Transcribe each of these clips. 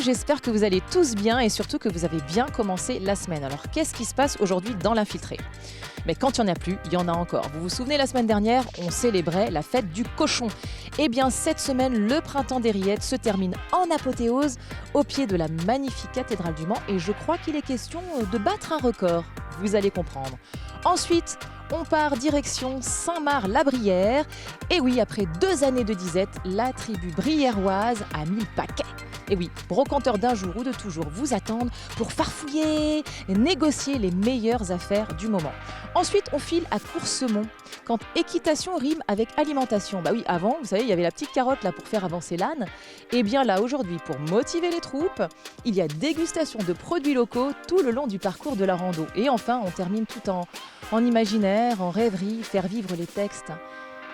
j'espère que vous allez tous bien et surtout que vous avez bien commencé la semaine. Alors qu'est-ce qui se passe aujourd'hui dans l'Infiltré? Mais quand il n'y en a plus, il y en a encore. Vous vous souvenez, la semaine dernière, on célébrait la fête du cochon. Eh bien, cette semaine, le printemps des rillettes se termine en apothéose au pied de la magnifique cathédrale du Mans et je crois qu'il est question de battre un record. Vous allez comprendre. Ensuite, on part direction Saint-Marc-la-Brière. Et oui, après 2 années de disette, la tribu briéroise a mis le paquet. Et oui, brocanteurs d'un jour ou de toujours vous attendent pour farfouiller et négocier les meilleures affaires du moment. Ensuite, on file à Coursemont, quand équitation rime avec alimentation. Bah oui, avant, vous savez, il y avait la petite carotte là pour faire avancer l'âne. Et bien là, aujourd'hui, pour motiver les troupes, il y a dégustation de produits locaux tout le long du parcours de la rando. Et enfin, on termine tout en imaginaire, en rêverie, faire vivre les textes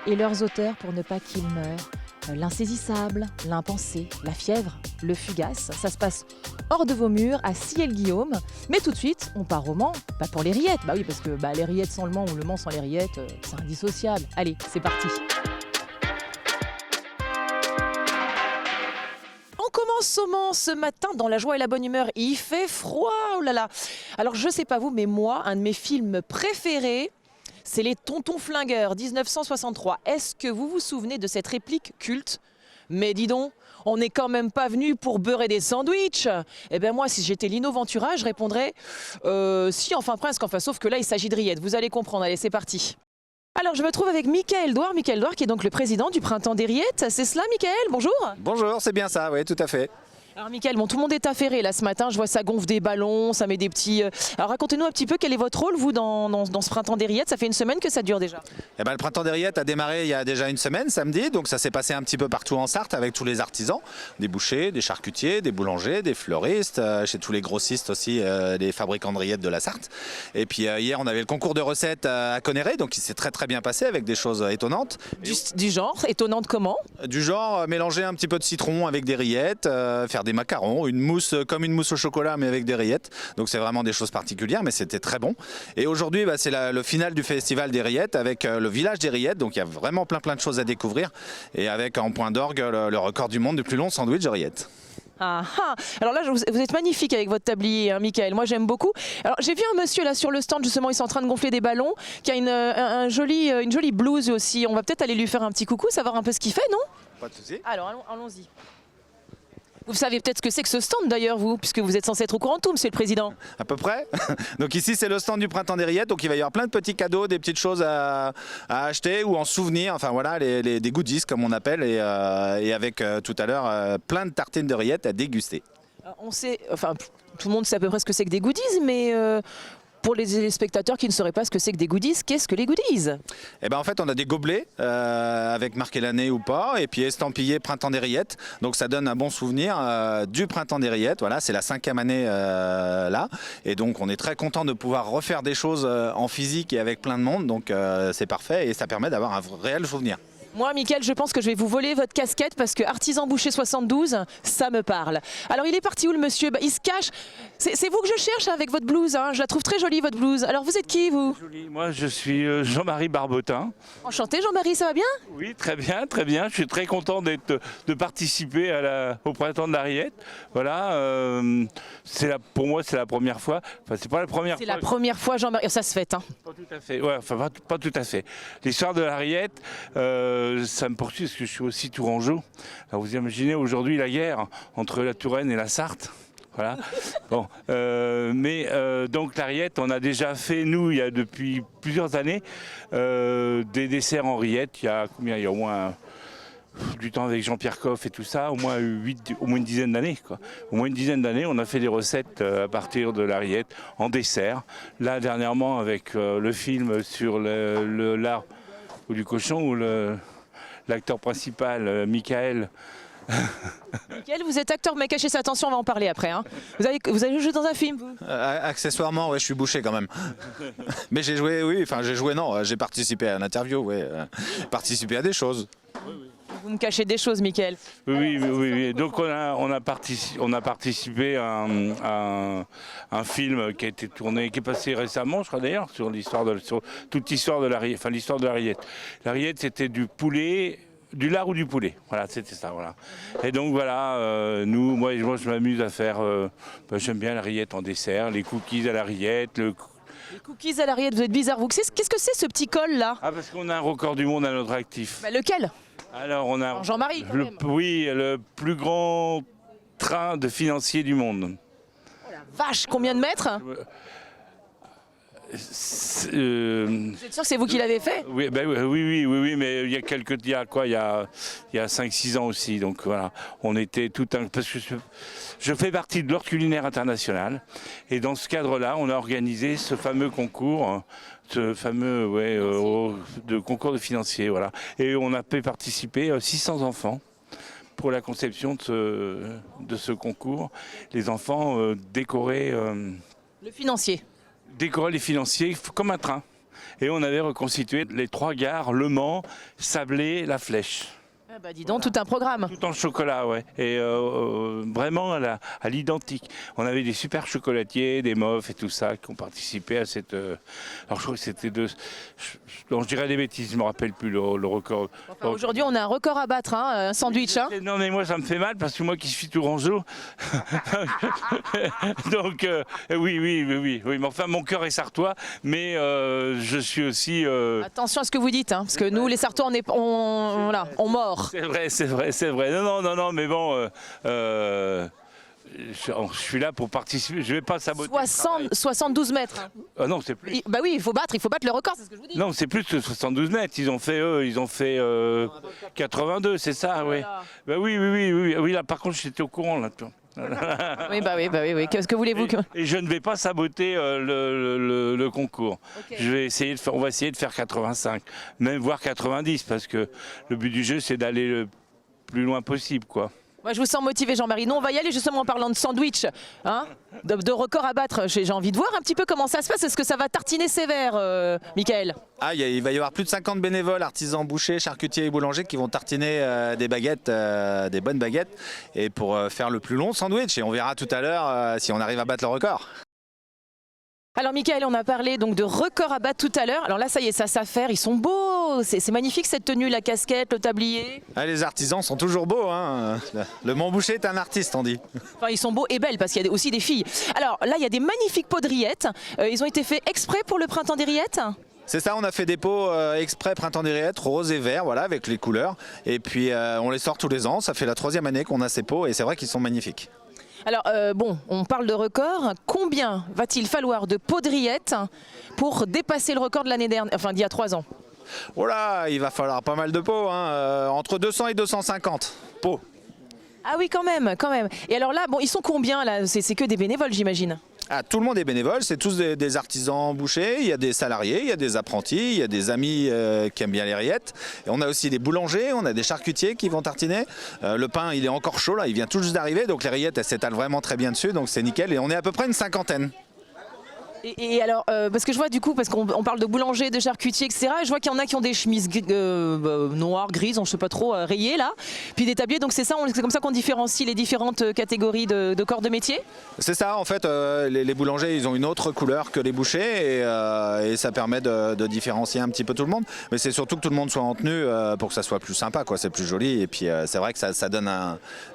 et leurs auteurs pour ne pas qu'ils meurent. L'insaisissable, l'impensé, la fièvre, le fugace, ça se passe hors de vos murs, à Ciel-Guillaume. Mais tout de suite, on part au Mans, pas pour les rillettes. Bah oui, parce que les rillettes sans le Mans ou le Mans sans les rillettes, c'est indissociable. Allez, c'est parti. On commence au Mans ce matin dans la joie et la bonne humeur. Il fait froid, oh là là. Alors je sais pas vous, mais moi, un de mes films préférés, c'est Les Tontons Flingueurs, 1963. Est-ce que vous vous souvenez de cette réplique culte? Mais dis donc, on n'est quand même pas venu pour beurrer des sandwichs. Eh bien moi, si j'étais Lino Ventura, je répondrais si, enfin presque, enfin sauf que là, il s'agit de rillettes. Vous allez comprendre, allez, c'est parti. Alors, je me trouve avec Mickaël Douard, qui est donc le président du Printemps des rillettes. C'est cela, Mickaël? Bonjour. Bonjour, c'est bien ça, oui, tout à fait. Alors Mickaël, bon, tout le monde est affairé là ce matin, je vois ça gonfle des ballons, ça met des petits... Alors racontez-nous un petit peu quel est votre rôle, vous, dans ce printemps des rillettes. Ça fait une semaine que ça dure déjà. Eh ben, le printemps des rillettes a démarré il y a déjà une semaine, samedi, donc ça s'est passé un petit peu partout en Sarthe avec tous les artisans, des bouchers, des charcutiers, des boulangers, des fleuristes, chez tous les grossistes aussi, des fabricants de rillettes de la Sarthe. Et puis hier, on avait le concours de recettes à Conneré, donc il s'est très très bien passé avec des choses étonnantes. Du genre, étonnante comment? Du genre, mélanger un petit peu de citron avec des rillettes, faire des macarons, une mousse comme une mousse au chocolat mais avec des rillettes. Donc c'est vraiment des choses particulières, mais c'était très bon. Et aujourd'hui, c'est le final du festival des rillettes avec le village des rillettes. Donc il y a vraiment plein de choses à découvrir. Et avec en point d'orgue le record du monde du plus long sandwich de rillettes. Ah, ah. Alors là, vous êtes magnifique avec votre tablier, hein, Mickaël. Moi, j'aime beaucoup. Alors, j'ai vu un monsieur là sur le stand, justement, ils sont en train de gonfler des ballons, qui a une jolie blouse aussi. On va peut-être aller lui faire un petit coucou, savoir un peu ce qu'il fait, non? Pas de souci. Alors, allons-y. Vous savez peut-être ce que c'est que ce stand d'ailleurs, vous, puisque vous êtes censé être au courant de tout, monsieur le président. À peu près. Donc ici, c'est le stand du Printemps des rillettes. Donc il va y avoir plein de petits cadeaux, des petites choses à acheter ou en souvenir. Enfin voilà, des goodies comme on appelle. Et avec tout à l'heure, plein de tartines de rillettes à déguster. On sait, enfin, tout le monde sait à peu près ce que c'est que des goodies, mais... Pour les spectateurs qui ne sauraient pas ce que c'est que des goodies, qu'est-ce que les goodies? Eh ben en fait, on a des gobelets avec marqué l'année ou pas, et puis estampillé Printemps des rillettes. Donc ça donne un bon souvenir du Printemps des rillettes. Voilà, c'est la 5e année là, et donc on est très content de pouvoir refaire des choses en physique et avec plein de monde. Donc c'est parfait et ça permet d'avoir un réel souvenir. Moi, Mickaël, je pense que je vais vous voler votre casquette parce que artisan boucher 72, ça me parle. Alors, il est parti où le monsieur? Il se cache. C'est vous que je cherche avec votre blouse, hein. Je la trouve très jolie, votre blouse. Alors, vous êtes qui, vous? Joli. Moi, je suis Jean-Marie Barbotin. Enchanté, Jean-Marie, ça va bien? Oui, très bien, très bien. Je suis très content de participer au Printemps de la rillette. Voilà, pour moi, c'est la première fois. Enfin, c'est pas la première fois. C'est la première fois, Jean-Marie. Ça se fête, hein? Pas tout à fait. Ouais, enfin, pas tout à fait. L'histoire de la rillette, ça me poursuit parce que je suis aussi tourangeau. Alors, vous imaginez aujourd'hui la guerre entre la Touraine et la Sarthe. Voilà. Bon, donc la rillette, on a déjà fait, nous, il y a depuis plusieurs années, des desserts en rillette. Il y a combien? Il y a au moins du temps avec Jean-Pierre Coff et tout ça, au moins une dizaine d'années, quoi. Au moins une dizaine d'années, on a fait des recettes à partir de la rillette en dessert. Là, dernièrement, avec le film sur l'art ou du cochon, où l'acteur principal, Mickaël. Mickaël, vous êtes acteur, mais cachez sa attention, on va en parler après. Hein. Vous avez joué dans un film, vous? Accessoirement, ouais, je suis bouché quand même. Mais j'ai joué, oui, enfin j'ai participé à une interview, ouais, participé à des choses. Oui, oui. Vous me cachez des choses, Mickaël. Oui. Donc on a participé à un film qui a été tourné, qui est passé récemment, je crois d'ailleurs, sur toute l'histoire de la rillette. Enfin, l'histoire de la rillette. La rillette, c'était du poulet, du lard ou du poulet. Voilà, c'était ça. Voilà. Et donc voilà, moi je m'amuse à faire, j'aime bien la rillette en dessert, les cookies à la rillette, Les cookies à la rillette, vous êtes bizarre. Vous, qu'est-ce que c'est ce petit col là? Ah, parce qu'on a un record du monde à notre actif. Bah, lequel? Alors on a Alors, Jean-Marie quand même. oui, le plus grand train de financier du monde. Vache, combien de mètres? Vous êtes sûr que c'est vous qui l'avez fait? Oui, oui, mais il y a 5-6 ans aussi, donc voilà, on était tout un... Parce que je fais partie de l'Ordre culinaire international, et dans ce cadre-là, on a organisé ce fameux concours, de concours de financiers, voilà, et on a fait participer 600 enfants pour la conception de ce concours. Les enfants décoraient... Le financier. Décorer les financiers comme un train. Et on avait reconstitué les 3 gares, Le Mans, Sablé, La Flèche. Ah bah dis donc, tout un programme. Tout en chocolat, ouais. Et vraiment à l'identique. On avait des super chocolatiers, des mofs et tout ça qui ont participé à cette... alors je crois que c'était je dirais des bêtises, je ne me rappelle plus le record. Enfin, aujourd'hui, on a un record à battre, hein, un sandwich. Hein. Non mais moi ça me fait mal parce que moi qui suis tourangeau. Donc oui, mais enfin mon cœur est sartois, mais je suis aussi... Attention à ce que vous dites, hein, parce que nous les Sartois on mord. C'est vrai. Non, mais bon, je suis là pour participer. Je vais pas saboter. 72 mètres. Ah non, c'est plus. Bah oui, il faut battre le record, c'est ce que je vous dis. Non, c'est plus que 72 mètres. Ils ont fait 82, c'est ça, oui. Bah oui. Là, par contre, j'étais au courant là. Oui. Qu'est-ce que voulez-vous que... Et je ne vais pas saboter le concours. Okay. On va essayer de faire 85, même voire 90, parce que le but du jeu, c'est d'aller le plus loin possible, quoi. Moi, je vous sens motivé, Jean-Marie. Nous, on va y aller justement en parlant de sandwich, hein, de record à battre. J'ai envie de voir un petit peu comment ça se passe. Est-ce que ça va tartiner sévère, Michael? Ah, il va y avoir plus de 50 bénévoles, artisans bouchers, charcutiers et boulangers qui vont tartiner des baguettes, des bonnes baguettes, et pour faire le plus long sandwich. Et on verra tout à l'heure si on arrive à battre le record. Alors Michael, on a parlé donc de record à battre tout à l'heure. Alors là, ça y est, ça s'affaire, ils sont beaux. C'est magnifique cette tenue, la casquette, le tablier. Ah, les artisans sont toujours beaux, hein. Le Montboucher est un artiste, on dit. Enfin, ils sont beaux et belles parce qu'il y a aussi des filles. Alors là, il y a des magnifiques pots de rillettes. Ils ont été faits exprès pour le printemps des rillettes? C'est ça, on a fait des pots exprès printemps des rillettes, rose et vert, voilà, avec les couleurs. Et puis on les sort tous les ans. Ça fait la 3e année qu'on a ces pots et c'est vrai qu'ils sont magnifiques. Alors bon, on parle de record. Combien va-t-il falloir de pots de rillettes pour dépasser le record de l'année dernière, enfin d'il y a 3 ans? Oh là, il va falloir pas mal de pots, hein, entre 200 et 250 pots. Ah oui, quand même. Et alors là, bon, ils sont combien là? C'est que des bénévoles, j'imagine. Ah, tout le monde est bénévole, c'est tous des artisans bouchers, il y a des salariés, il y a des apprentis, il y a des amis qui aiment bien les rillettes. Et on a aussi des boulangers, on a des charcutiers qui vont tartiner. Le pain, il est encore chaud là, il vient tout juste d'arriver, donc les rillettes, elles s'étalent vraiment très bien dessus, donc c'est nickel. Et on est à peu près une 50aine. Et alors, parce que je vois du coup, parce qu'on parle de boulanger, de charcutier, etc. Je vois qu'il y en a qui ont des chemises noires, grises, on ne sait pas trop, rayées là. Puis des tabliers, donc c'est comme ça qu'on différencie les différentes catégories de corps de métier? C'est ça, en fait, les boulangers, ils ont une autre couleur que les bouchers et ça permet de différencier un petit peu tout le monde. Mais c'est surtout que tout le monde soit en tenue pour que ça soit plus sympa, quoi. C'est plus joli et puis c'est vrai que ça donne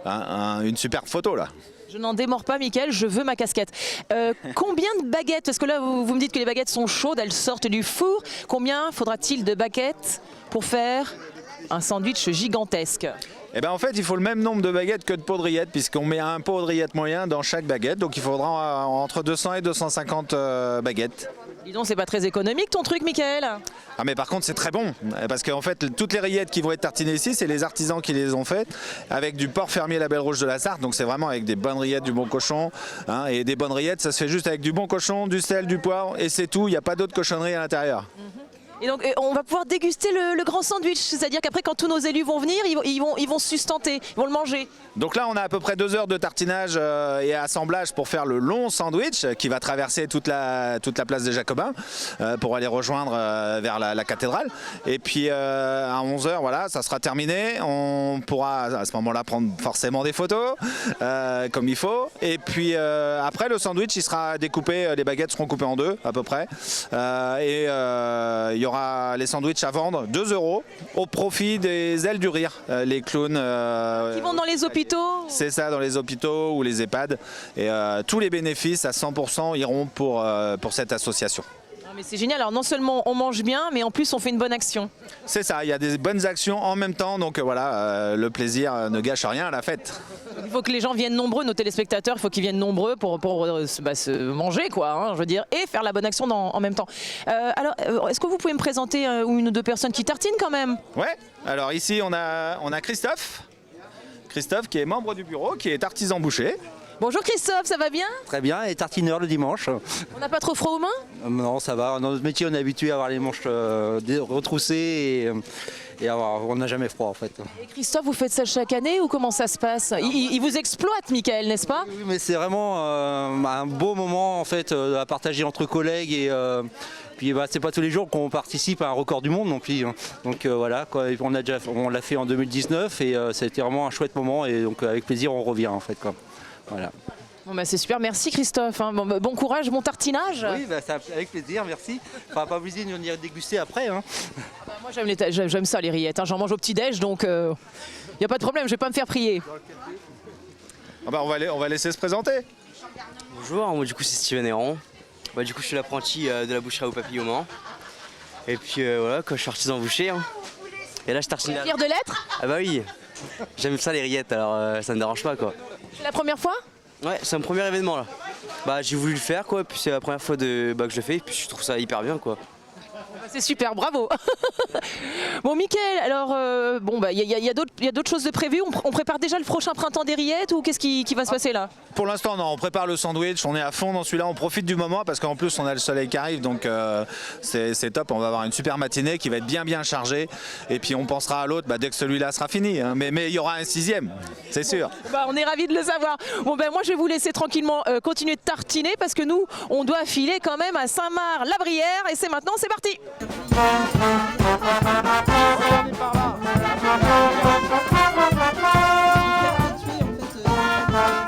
une superbe photo là. Je n'en démords pas, Mickaël, je veux ma casquette. Combien de baguettes? Parce que là, vous me dites que les baguettes sont chaudes, elles sortent du four. Combien faudra-t-il de baguettes pour faire un sandwich gigantesque? Eh ben en fait, il faut le même nombre de baguettes que de pots de rillettes, puisqu'on met un pot de rillettes moyen dans chaque baguette. Donc il faudra entre 200 et 250 baguettes. Dis donc, c'est pas très économique ton truc, Mickaël? Ah mais par contre c'est très bon, parce qu'en fait toutes les rillettes qui vont être tartinées ici, c'est les artisans qui les ont faites, avec du porc fermier Label Rouge de la Sarthe, donc c'est vraiment avec des bonnes rillettes, du bon cochon, hein, et des bonnes rillettes ça se fait juste avec du bon cochon, du sel, du poivre, et c'est tout, il n'y a pas d'autre cochonnerie à l'intérieur. Et donc on va pouvoir déguster le grand sandwich, c'est-à-dire qu'après quand tous nos élus vont venir, ils vont sustenter, ils vont le manger. Donc là on a à peu près 2 heures de tartinage et assemblage pour faire le long sandwich qui va traverser toute la place des Jacobins pour aller rejoindre vers la cathédrale. Et puis à 11 heures, voilà, ça sera terminé. On pourra à ce moment-là prendre forcément des photos comme il faut. Et puis après le sandwich il sera découpé, les baguettes seront coupées en 2 à peu près. Et il y aura aura les sandwichs à vendre 2 € au profit des ailes du rire, les clowns. Qui vont dans les hôpitaux? C'est ça, dans les hôpitaux ou les EHPAD. Et tous les bénéfices à 100% iront pour cette association. Ah, mais c'est génial, alors non seulement on mange bien, mais en plus on fait une bonne action. C'est ça, il y a des bonnes actions en même temps, donc voilà, le plaisir ne gâche rien à la fête. Il faut que les gens viennent nombreux, nos téléspectateurs, il faut qu'ils viennent nombreux pour se manger, quoi, hein, je veux dire, et faire la bonne action en même temps. Alors, est-ce que vous pouvez me présenter une ou deux personnes qui tartinent quand même? Ouais, alors ici on a Christophe. Christophe qui est membre du bureau, qui est artisan boucher. Bonjour Christophe, ça va bien? Très bien, et tartineur le dimanche. On n'a pas trop froid aux mains? Non, ça va. Dans notre métier, on est habitué à avoir les manches retroussées et on n'a jamais froid en fait. Et Christophe, vous faites ça chaque année ou comment ça se passe? Il vous exploite, Michael, n'est-ce pas? Oui, mais c'est vraiment un beau moment en fait à partager entre collègues et puis c'est pas tous les jours qu'on participe à un record du monde non plus. Hein. Donc voilà, quoi. On l'a fait en 2019 et ça a été vraiment un chouette moment et donc avec plaisir on revient en fait quoi. Voilà. Bon bah c'est super, merci Christophe. Hein. Bon courage, bon tartinage. Oui, avec plaisir, merci. Enfin, pas obligé de venir déguster après. Hein. Bah, moi j'aime ça les rillettes, hein. J'en mange au petit-déj donc il n'y a pas de problème, je vais pas me faire prier. Ah bah, on va laisser se présenter. Bonjour, moi du coup c'est Steven Héron. Bah, du coup je suis l'apprenti de la boucherie au Papillon. Et puis voilà, quoi, je suis artisan boucher. Hein. Et là je tartine. Fier de l'être? Ah bah oui, j'aime ça les rillettes alors ça me dérange pas quoi. C'est la première fois? Ouais, c'est mon premier événement là. Bah j'ai voulu le faire quoi, puis c'est la première fois que je le fais, et puis je trouve ça hyper bien quoi. C'est super, bravo. Bon Mickaël, alors il y a d'autres choses de prévues. On prépare déjà le prochain printemps des rillettes ou qu'est-ce qui va se passer là? Pour l'instant, non, on prépare le sandwich, on est à fond dans celui-là, on profite du moment parce qu'en plus on a le soleil qui arrive, donc c'est top, on va avoir une super matinée qui va être bien chargée et puis on pensera à l'autre dès que celui-là sera fini, hein. Mais il y aura un 6e, c'est sûr. Bah, on est ravis de le savoir. Bon moi je vais vous laisser tranquillement continuer de tartiner parce que nous on doit filer quand même à Saint-Marc-la-Brière et c'est maintenant, c'est parti. Par là.